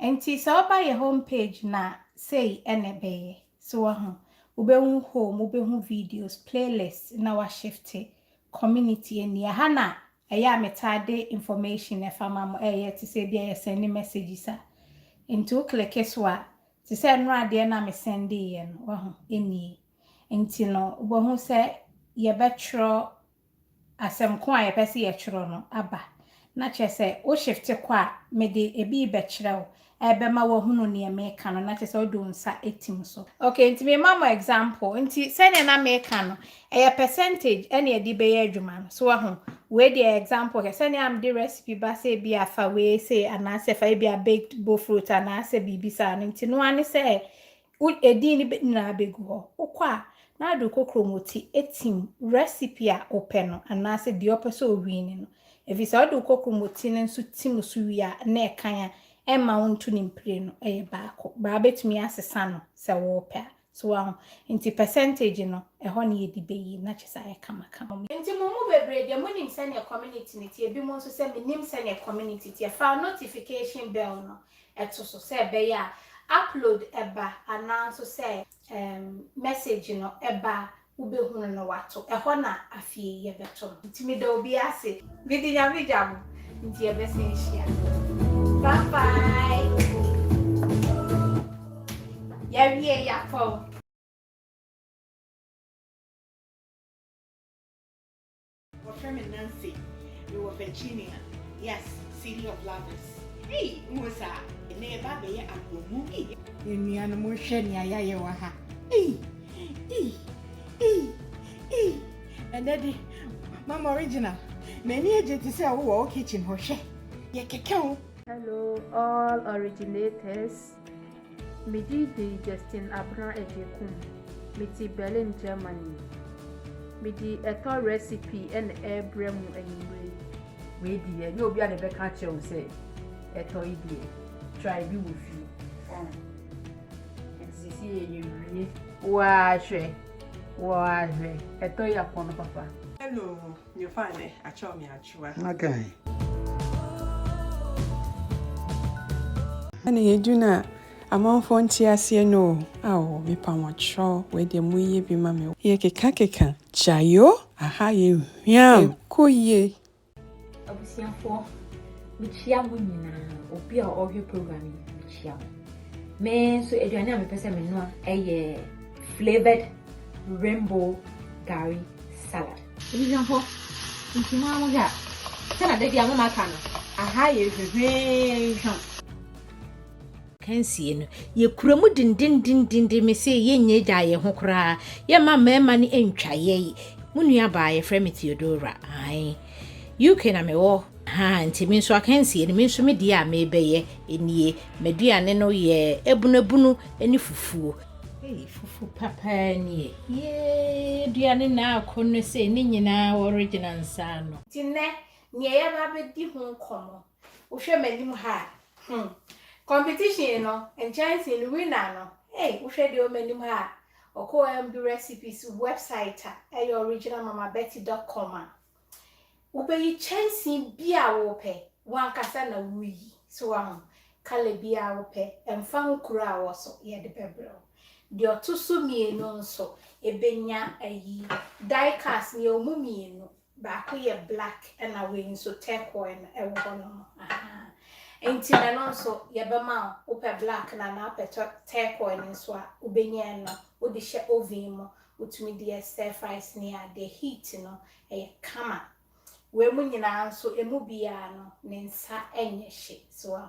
Enti so oba your homepage na say enebeye. So ubehu home, ubehu videos, playlist na wa shifte community eni hana eya metade information e fama mo to say bia send messages a. Into click so a to say no ade na me send ye no eni. Enti no ubehu say ye betro asem ko a ye pese ye tro no aba. Na chese o shifte kwa me de ebi be kyerɛw ebema wo hunu ne me ka no na chese o do nsa etim so. Okay, nti me mama example nti sene na me ka no percentage ene e di be ye adwuma no so we the example ke sene am the recipe ba say bi afa we say anase fa bi a baked bowl fruit anase bibi sa no nti no ane say edi ni na begu ho ukwa na do kokromoti etim recipe a ope no anase di ope so win no efi sa do kokromoti ne nso tim so wi a na e kan a ma wonto ni mpire no baako ba betumi asesa no se wo ope so nti percentage no ho na yedi beyi na chesa e kama nti mo bebre de mo nim se na community ne tie bi mo nso se me nim se na community tie fa notification bell no eto so se be ya upload eba announce say message no eba ubehunu no wato ho na afie ye beto nti me da obi ase bidinya bijamu nti e be se share bye bye ya wie ya po Nancy, we were Virginia. Yes, City of Lovers. Hey, Musa, never be a ABOMU. In animal sheni ayawaha. Hey. And daddy, Mama original. Many AGYETEY say our kitchen hoshe. Hello, all originators. Midi the JUSTINE AGYEKUM. Miti Berlin, Germany. Midi a recipe and ABLAH anyway. We dear, you'll be at the back you say a toy dear. Try be with you. And see you wash a toy upon papa. Hello, you find it. I show me a Okay. And you do not. Among Fontiasia no, me pamacho, where the muye be mammy. Ye keka, chayo, aha ye, yam, koye. Abusiafo michia munyina obi a ohwe programming michia me so aduane a mepese me no eye flavored rainbow gari salad abusiafo ntima mo ja sana de dia mo maka no aha ye hwehwe kansie no ye kuramu dindindindindi me se ye nyeja ye ho kra ye ma mema ni entwa ye munua ba ye frɛ me THEODORA ai UK na me wo nti me nso akansie me nso me dia me beye enie meduane no ye ebunu eni fufuo fufu papa nie ye duane na akono se ni nyina original nsa no tinne ne ye ba bedi ho komo wo hwe manim ha competition no chance in winner no wo hwe de o manim ha oko MB recipes website originalmamabetty.com ubeyi chance bia wo pe wankasa na wuyi so kala bia wo pe emfa nkura wo so ye de pebro de otusu mienu nso ebenya ayi die cast ne omumienu ba ko ye black and away nso turquoise na ewo no enti na no nso ye bema wo pe black na pe turquoise nso a ubenya no wo de hye oven mo utumi de stir fries ne a the heat no kama we mu nyina nso emu bia no ne nsa enye hye so